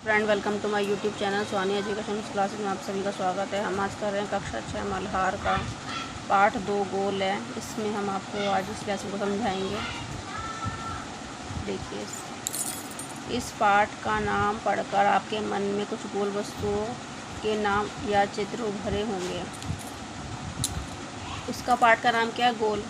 Friend, welcome to my YouTube channel Soni education classes में आप सभी का स्वागत है। हम आज कर रहे हैं कक्षा 6 मल्हार का पाठ 2 गोल है। इसमें हम आपको आज इस लेसन को समझाएंगे। देखिए, इस पाठ का नाम पढ़कर आपके मन में कुछ गोल वस्तुओं के नाम या चित्र उभरे होंगे। इसका पाठ का नाम क्या है? गोल।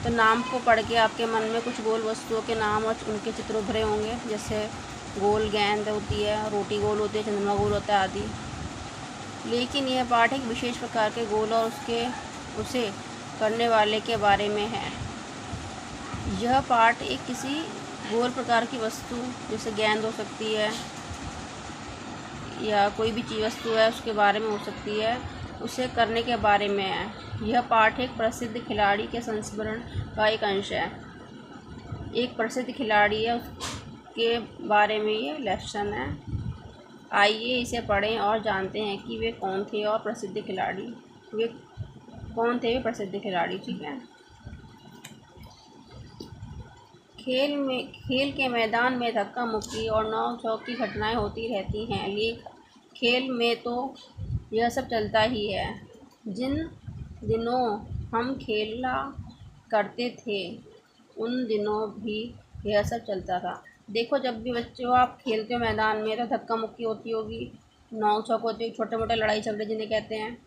तो नाम को पढ़ के आपके मन में कुछ गोल वस्तुओं के नाम और उनके चित्र उभरे होंगे। जैसे गोल गेंद होती है, रोटी गोल होती है, चंद्रमा गोल होता है आदि। लेकिन यह पाठ एक विशेष प्रकार के गोल और उसे करने वाले के बारे में है। यह पाठ एक किसी गोल प्रकार की वस्तु, जैसे गेंद हो सकती है या कोई भी चीज़ वस्तु है उसके बारे में हो सकती है, उसे करने के बारे में है। यह पाठ एक प्रसिद्ध खिलाड़ी के संस्मरण का एक अंश है। एक प्रसिद्ध खिलाड़ी है, के बारे में ये लेसन है। आइए इसे पढ़ें और जानते हैं कि वे कौन थे और प्रसिद्ध खिलाड़ी वे कौन थे वे प्रसिद्ध खिलाड़ी। ठीक है। खेल के मैदान में धक्का मुक्की और नोक-झोंक की घटनाएं होती रहती हैं। खेल में तो यह सब चलता ही है। जिन दिनों हम खेला करते थे उन दिनों भी यह सब चलता था। देखो, जब भी बच्चों आप खेलते हो मैदान में तो धक्का मुक्की होती होगी, नोक झोंक होती होगी, छोटे मोटे लड़ाई झगड़े जिन्हें कहते हैं।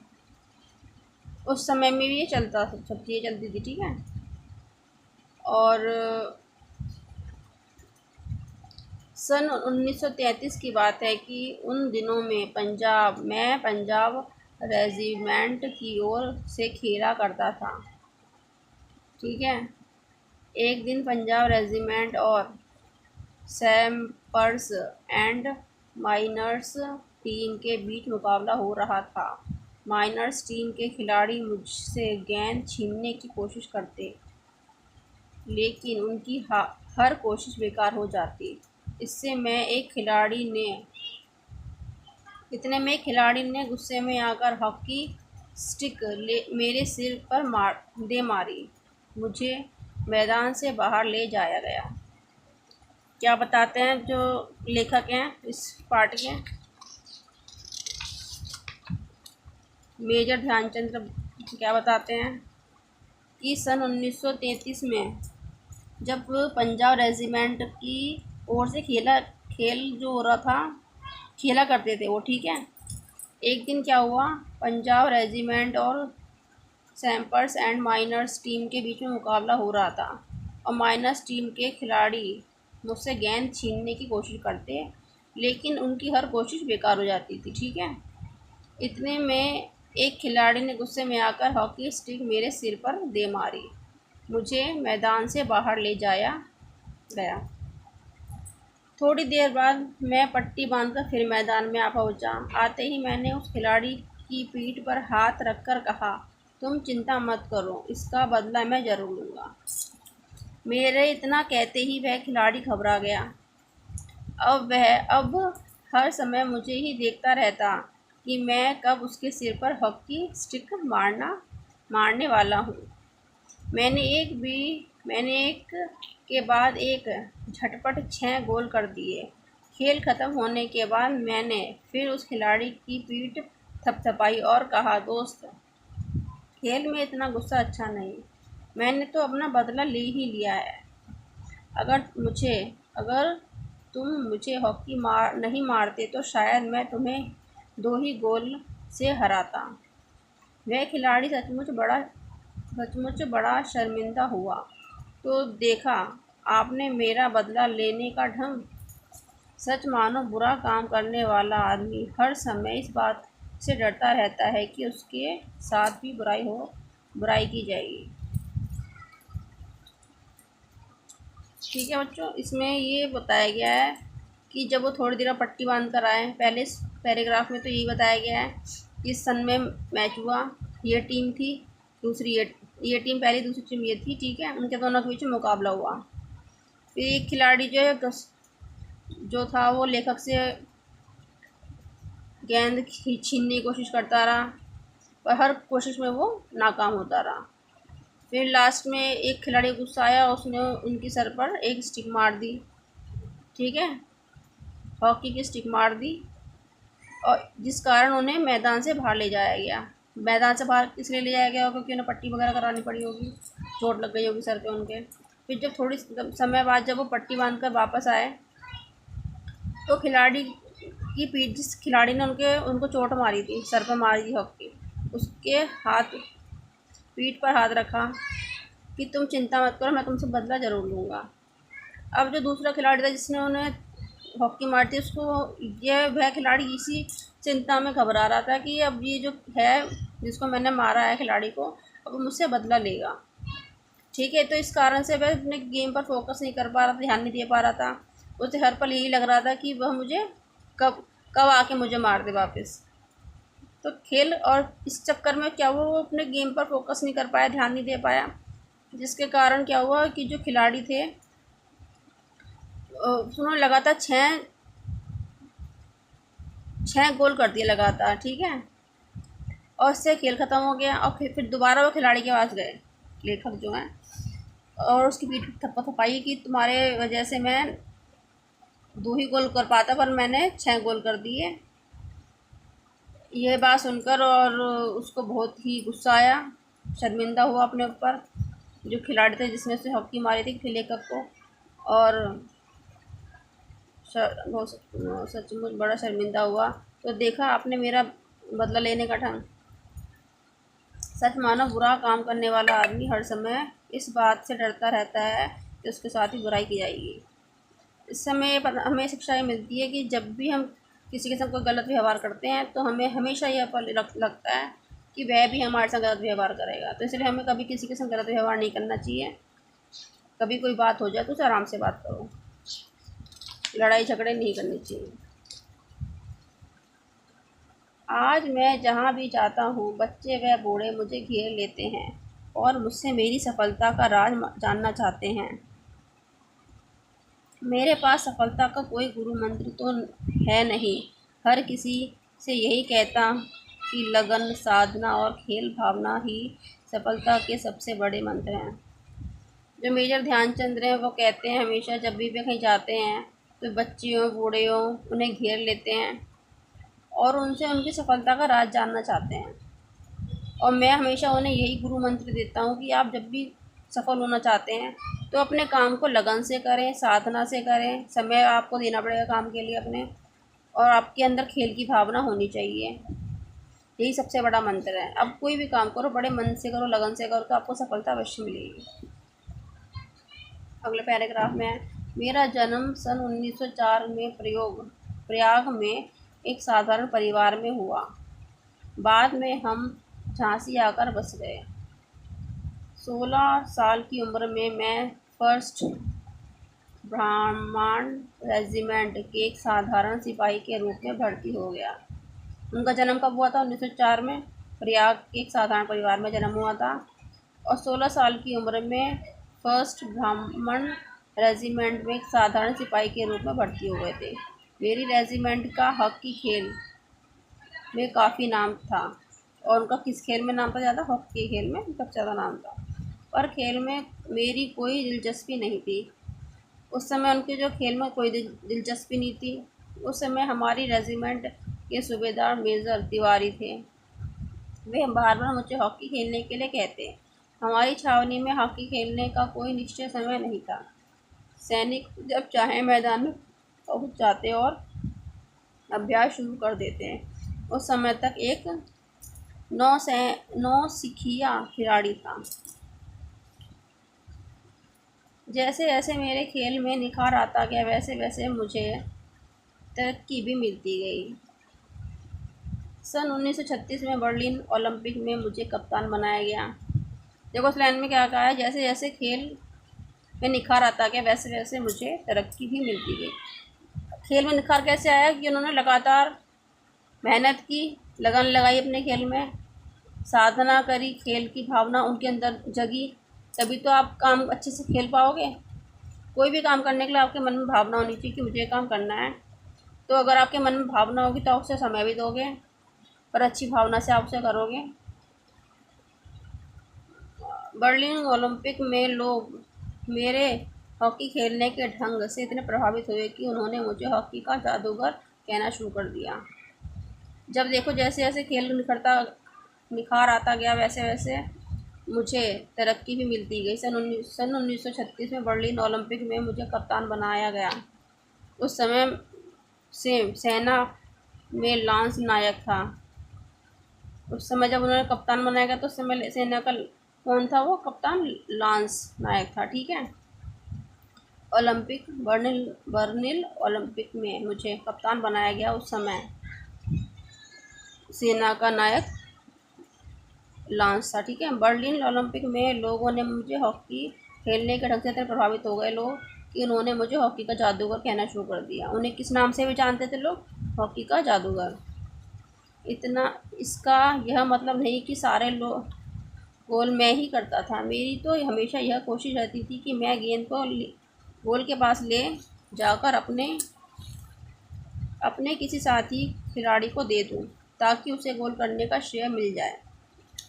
उस समय में भी ये चलता, सब चीज़ें चलती थी। ठीक है। और सन 1933 की बात है कि उन दिनों में मैं पंजाब रेजिमेंट की ओर से खेला करता था। ठीक है। एक दिन पंजाब रेजिमेंट और सैपर्स एंड माइनर्स टीम के बीच मुकाबला हो रहा था। माइनर्स टीम के खिलाड़ी मुझसे गेंद छीनने की कोशिश करते, लेकिन उनकी हर कोशिश बेकार हो जाती। इतने में खिलाड़ी ने गुस्से में आकर हॉकी स्टिक मेरे सिर पर मारी। मुझे मैदान से बाहर ले जाया गया। क्या बताते हैं जो लेखक हैं इस पाठ के? मेजर ध्यानचंद क्या बताते हैं कि सन 1933 में जब पंजाब रेजिमेंट की ओर से खेल जो हो रहा था, खेला करते थे वो। ठीक है। एक दिन क्या हुआ, पंजाब रेजिमेंट और सैपर्स एंड माइनर्स टीम के बीच में मुकाबला हो रहा था और माइनर्स टीम के खिलाड़ी मुझसे गेंद छीनने की कोशिश करते, लेकिन उनकी हर कोशिश बेकार हो जाती थी। ठीक है। इतने में एक खिलाड़ी ने गुस्से में आकर हॉकी स्टिक मेरे सिर पर दे मारी। मुझे मैदान से बाहर ले जाया गया। थोड़ी देर बाद मैं पट्टी बांधकर फिर मैदान में आ पहुंचा। आते ही मैंने उस खिलाड़ी की पीठ पर हाथ रखकर कहा, तुम चिंता मत करो, इसका बदला मैं ज़रूर लूँगा। मेरे इतना कहते ही वह खिलाड़ी घबरा गया। अब हर समय मुझे ही देखता रहता कि मैं कब उसके सिर पर हॉकी स्टिक मारने वाला हूँ। मैंने एक के बाद एक झटपट 6 गोल कर दिए। खेल खत्म होने के बाद मैंने फिर उस खिलाड़ी की पीठ थपथपाई और कहा, दोस्त, खेल में इतना गुस्सा अच्छा नहीं। मैंने तो अपना बदला ले ही लिया है। अगर तुम मुझे हॉकी नहीं मारते तो शायद मैं तुम्हें 2 ही गोल से हराता। वह खिलाड़ी सचमुच बड़ा शर्मिंदा हुआ। तो देखा आपने मेरा बदला लेने का ढंग। सच मानो, बुरा काम करने वाला आदमी हर समय इस बात से डरता रहता है कि उसके साथ भी बुराई की जाएगी। ठीक है बच्चों, इसमें ये बताया गया है कि जब वो थोड़ी देर पट्टी बांध कर आए, पहले पैराग्राफ में तो यही बताया गया है कि इस सन में मैच हुआ, ये टीम थी, दूसरी ये टीम पहली, दूसरी टीम ये थी। ठीक है। उनके दोनों के बीच में मुकाबला हुआ। फिर एक खिलाड़ी जो था वो लेखक से गेंद छीनने की कोशिश करता रहा, पर हर कोशिश में वो नाकाम होता रहा। फिर लास्ट में एक खिलाड़ी गुस्सा आया और उसने उनकी सर पर एक स्टिक मार दी। ठीक है। हॉकी की स्टिक मार दी और जिस कारण उन्हें मैदान से बाहर ले जाया गया। मैदान से बाहर इसलिए ले जाया गया होगा क्योंकि उन्हें पट्टी वगैरह करानी पड़ी होगी, चोट लग गई होगी सर पे उनके। फिर जब थोड़ी समय बाद जब वो पट्टी बांध कर वापस आए तो खिलाड़ी की पीठ, जिस खिलाड़ी ने उनको चोट मारी थी, सर पर मारी थी हॉकी, उसके हाथ, पीठ पर हाथ रखा कि तुम चिंता मत करो, मैं तुमसे बदला ज़रूर लूँगा। अब जो दूसरा खिलाड़ी था जिसने उन्हें हॉकी मारी थी, उसको वह खिलाड़ी इसी चिंता में घबरा रहा था कि अब ये जो है जिसको मैंने मारा है खिलाड़ी को, अब वो मुझसे बदला लेगा। ठीक है, तो इस कारण से वह अपने गेम पर फोकस नहीं कर पा रहा था, ध्यान नहीं दे पा रहा था। उसे हर पल यही लग रहा था कि वह मुझे कब कब आके मुझे मार दे वापस। तो खेल और इस चक्कर में क्या हुआ, वो अपने गेम पर फोकस नहीं कर पाया, ध्यान नहीं दे पाया, जिसके कारण क्या हुआ कि जो खिलाड़ी थे उन्होंने लगातार छः गोल कर दिए लगातार। ठीक है, और उससे खेल ख़त्म हो गया। और फिर दोबारा वो खिलाड़ी के पास गए, लेखक जो हैं, और उसकी पीठ थप्पा थपाई कि तुम्हारे वजह से मैं 2 ही गोल कर पाता पर मैंने 6 गोल कर दिए। यह बात सुनकर और उसको बहुत ही गुस्सा आया, शर्मिंदा हुआ अपने ऊपर, जो खिलाड़ी थे जिसने उसे हॉकी मारी थी लेखक को, और सचमुच बड़ा शर्मिंदा हुआ। तो देखा आपने मेरा बदला लेने का ढंग। सच मानो, बुरा काम करने वाला आदमी हर समय इस बात से डरता रहता है कि उसके साथ ही बुराई की जाएगी। इस समय हमें शिक्षा ये मिलती है कि जब भी हम किसी के साथ कोई गलत व्यवहार करते हैं तो हमें हमेशा यह लगता है कि वह भी हमारे साथ गलत व्यवहार करेगा। तो इसलिए हमें कभी किसी के साथ गलत व्यवहार नहीं करना चाहिए। कभी कोई बात हो जाए तो उसे आराम से बात करो, लड़ाई झगड़े नहीं करनी चाहिए। आज मैं जहाँ भी जाता हूँ बच्चे व बूढ़े मुझे घेर लेते हैं और मुझसे मेरी सफलता का राज जानना चाहते हैं। मेरे पास सफलता का कोई गुरु मंत्र तो है नहीं, हर किसी से यही कहता कि लगन, साधना और खेल भावना ही सफलता के सबसे बड़े मंत्र हैं। जो मेजर ध्यानचंद हैं वो कहते हैं हमेशा जब भी वे कहीं जाते हैं तो बच्चे हों बूढ़े हों उन्हें घेर लेते हैं और उनसे उनकी सफलता का राज जानना चाहते हैं। और मैं हमेशा उन्हें यही गुरु मंत्र देता हूँ कि आप जब भी सफल होना चाहते हैं तो अपने काम को लगन से करें, साधना से करें, समय आपको देना पड़ेगा काम के लिए अपने, और आपके अंदर खेल की भावना होनी चाहिए। यही सबसे बड़ा मंत्र है। अब कोई भी काम करो बड़े मन से करो, लगन से करो, तो आपको सफलता अवश्य मिलेगी। अगले पैराग्राफ में है, मेरा जन्म सन 1904 में प्रयाग में एक साधारण परिवार में हुआ। बाद में हम झांसी आकर बस गए। 16 साल की उम्र में मैं फर्स्ट ब्राह्मण रेजिमेंट के एक साधारण सिपाही के रूप में भर्ती हो गया। उनका जन्म कब हुआ था? 1904 में प्रयाग के एक साधारण परिवार में जन्म हुआ था और 16 साल की उम्र में फर्स्ट ब्राह्मण रेजिमेंट में एक साधारण सिपाही के रूप में भर्ती हो गए थे। मेरी रेजिमेंट का हॉकी खेल में काफ़ी नाम था और उनका किस खेल में नाम था ज़्यादा? हॉकी खेल में सबसे ज़्यादा नाम था, पर खेल में मेरी कोई दिलचस्पी नहीं थी। उस समय उनके जो खेल में कोई दिलचस्पी नहीं थी। उस समय हमारी रेजिमेंट के सूबेदार मेजर तिवारी थे। वे बार बार मुझे हॉकी खेलने के लिए कहते। हमारी छावनी में हॉकी खेलने का कोई निश्चित समय नहीं था। सैनिक जब चाहे मैदान में पहुंच जाते और अभ्यास शुरू कर देते हैं। उस समय तक एक नौसिखिया खिलाड़ी था। जैसे जैसे मेरे खेल में निखार आता गया वैसे वैसे मुझे तरक्की भी मिलती गई। सन 1936 में बर्लिन ओलंपिक में मुझे कप्तान बनाया गया। देखो इस लाइन में क्या कहा है, जैसे जैसे खेल में निखार आता गया वैसे वैसे मुझे तरक्की भी मिलती गई। खेल में निखार कैसे आया कि उन्होंने लगातार मेहनत की, लगन लगाई अपने खेल में, साधना करी, खेल की भावना उनके अंदर जगी, तभी तो आप काम अच्छे से खेल पाओगे। कोई भी काम करने के लिए आपके मन में भावना होनी चाहिए कि मुझे ये काम करना है। तो अगर आपके मन में भावना होगी तो आप उसे समय भी दोगे और अच्छी भावना से आप उसे करोगे। बर्लिन ओलंपिक में लोग मेरे हॉकी खेलने के ढंग से इतने प्रभावित हुए कि उन्होंने मुझे हॉकी का जादूगर कहना शुरू कर दिया। जब देखो जैसे जैसे खेल निखार आता गया, वैसे वैसे मुझे तरक्की भी मिलती गई। सन 1936 में बर्लिन ओलंपिक में मुझे कप्तान बनाया गया। उस समय से सेना में लांस नायक था। उस समय जब उन्होंने कप्तान बनाया गया तो उस समय सेना का कौन था? वो कप्तान लांस नायक था। ठीक है। बर्लिन ओलंपिक में मुझे कप्तान बनाया गया। उस समय सेना का नायक लांस था। ठीक है। बर्लिन ओलंपिक में लोगों ने मुझे हॉकी खेलने के ढंग से इतने प्रभावित हो गए लोग कि उन्होंने मुझे हॉकी का जादूगर कहना शुरू कर दिया। उन्हें किस नाम से भी जानते थे लोग? हॉकी का जादूगर। इतना इसका यह मतलब नहीं कि सारे लोग गोल मैं ही करता था। मेरी तो हमेशा यह कोशिश रहती थी कि मैं गेंद को गोल के पास ले जाकर अपने अपने किसी साथी खिलाड़ी को दे दूं, ताकि उसे गोल करने का श्रेय मिल जाए।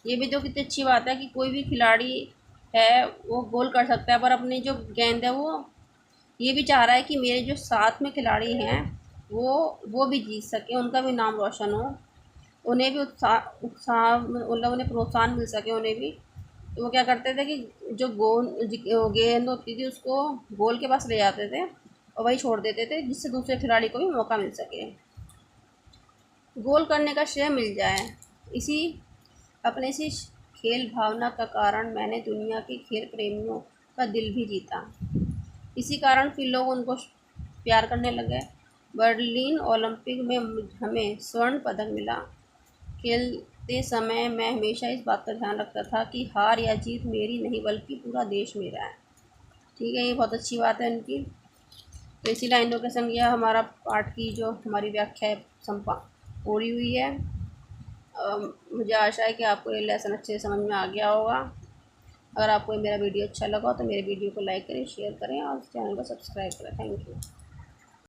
ये भी तो कितनी अच्छी बात है कि कोई भी खिलाड़ी है वो गोल कर सकता है, पर अपनी जो गेंद है वो ये भी चाह रहा है कि मेरे जो साथ में खिलाड़ी हैं वो भी जीत सके, उनका भी नाम रोशन हो, उन्हें भी उत्साह उत्साह मतलब उन्हें प्रोत्साहन मिल सके उन्हें भी। तो वो क्या करते थे कि जो गेंद होती थी उसको गोल के पास ले जाते थे और वही छोड़ देते थे, जिससे दूसरे खिलाड़ी को भी मौका मिल सके, गोल करने का श्रेय मिल जाए। इसी खेल भावना का कारण मैंने दुनिया के खेल प्रेमियों का दिल भी जीता। इसी कारण फिर लोग उनको प्यार करने लगे। बर्लिन ओलंपिक में हमें स्वर्ण पदक मिला। खेलते समय मैं हमेशा इस बात का ध्यान रखता था कि हार या जीत मेरी नहीं बल्कि पूरा देश मेरा है। ठीक है। ये बहुत अच्छी बात है इनकी। तो इसी लाइनों के संग यह हमारा पाठ की जो हमारी व्याख्या है पूरी हुई है। मुझे आशा है कि आपको ये लेसन अच्छे से समझ में आ गया होगा। अगर आपको मेरा वीडियो अच्छा लगा तो मेरे वीडियो को लाइक करें, शेयर करें और चैनल को सब्सक्राइब करें। Thank you.